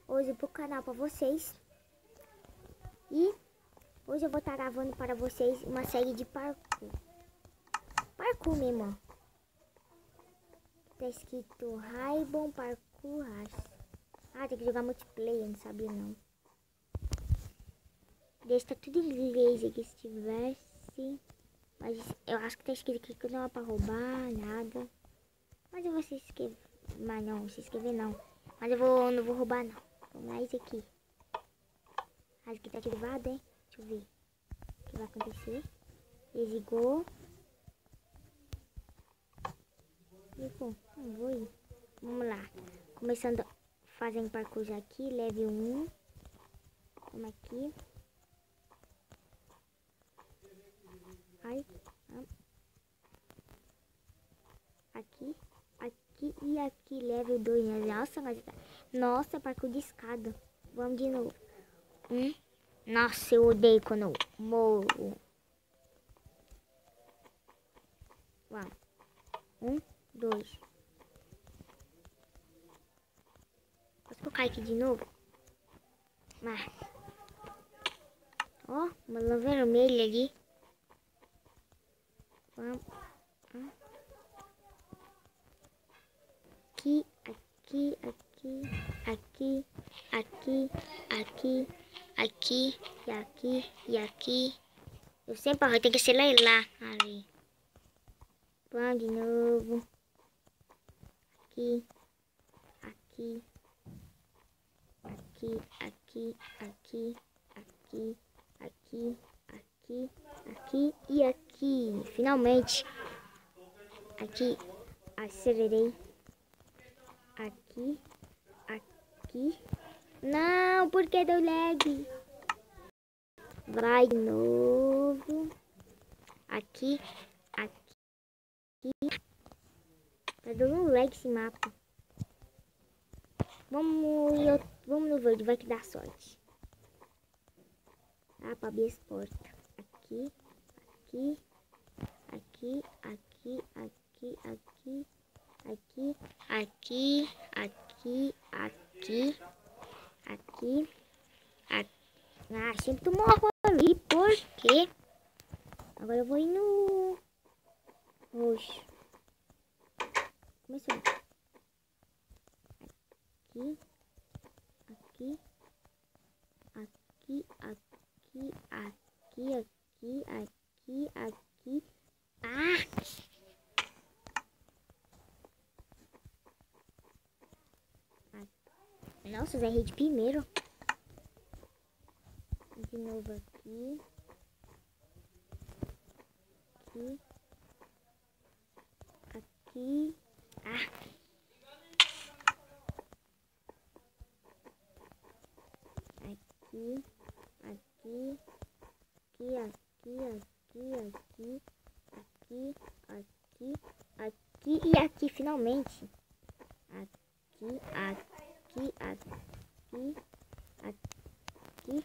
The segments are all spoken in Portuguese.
hoje pro canal para vocês. E hoje eu vou estar gravando para vocês uma série de parkour. Parkour mesmo, ó. Tá escrito Rainbow Parkour Race. Ah, tem que jogar multiplayer, não sabia não. Deixa tá tudo em inglês aqui se tivesse. Mas eu acho que tá escrito aqui que não é pra roubar, nada. Mas eu vou se inscrever. Mas não, se inscrever não. Mas eu não vou roubar não. Vamos lá, isso aqui. Ah, isso aqui tá ativado, hein? Deixa eu ver o que vai acontecer. Desligou. Ligou. Não vou ir. Vamos lá. Começando fazendo parkour aqui. Level 1. Vamos aqui. Ai. Aqui. Aqui e aqui. Level 2. Nossa, mas... Nossa, parkour de escada. Vamos de novo. Nossa, eu odeio quando eu morro. Vamos. 1, 2. Posso colocar aqui de novo? Mas... Ó, uma lã vermelha ali. Vamos. Aqui, aqui, aqui, aqui, aqui, aqui, aqui, e aqui, e aqui. Eu sempre erro, tem que acelerar ali. Vamos de novo. Aqui, aqui, aqui, aqui, aqui, aqui, aqui, aqui, aqui e aqui. Finalmente. Aqui, acelerei. Aqui, aqui. Não, porque deu lag. Vai de novo. Aqui, aqui. Tá dando lag esse mapa. Vamos no verde, vai que dá sorte. Tá, pra abrir as portas. Aqui, aqui, aqui, aqui, aqui, aqui, aqui, aqui, aqui, aqui, aqui, aqui. Ah, sempre tu morro ali, por quê? Agora eu vou ir no roxo. Começou. Aqui, aqui, aqui, aqui, aqui, aqui, aqui, aqui. Ah! Nossa, já errei de primeiro. De novo aqui. Aqui. Aqui. Ah! Aqui. Aqui. Aqui, aqui, aqui, aqui. Aqui, aqui, aqui e aqui, finalmente. Aqui, aqui, aqui, aqui.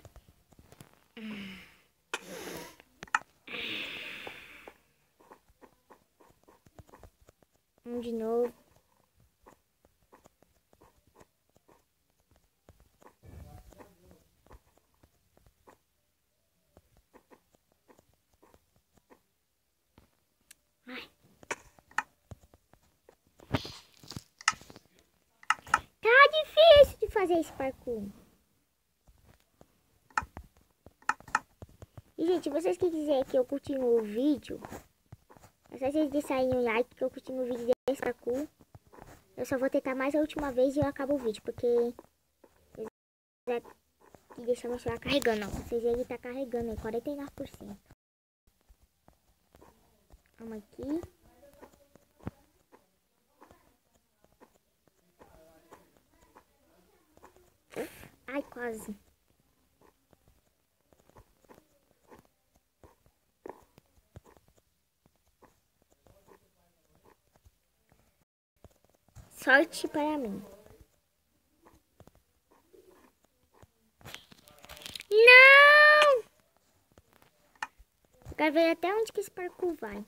De novo. Ai. Tá difícil de fazer esse parkour. E, gente, se vocês quiserem que eu continue o vídeo, é só vocês deixarem um like que eu continuo o vídeo desse parkour. Eu só vou tentar mais a última vez e eu acabo o vídeo, porque que deixar meu celular carregando, ó. Vocês ele tá carregando aí, 49%. Vamos aqui. Ai, quase. Sorte para mim. Não! Eu quero ver até onde que esse parkour vai.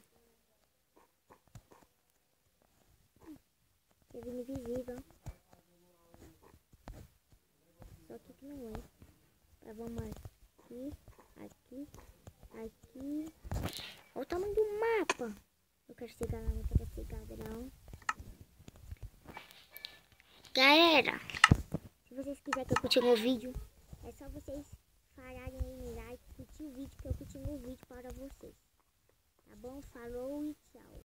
Teve invisível. que não é. Tá, vamos aqui, aqui, aqui. Olha o tamanho do mapa. Eu quero chegar lá, não quero chegar não. Galera, se vocês quiserem que eu continue o vídeo, é só vocês falarem aí no like, curtir o vídeo, que eu continuo o vídeo para vocês. Tá bom? Falou e tchau.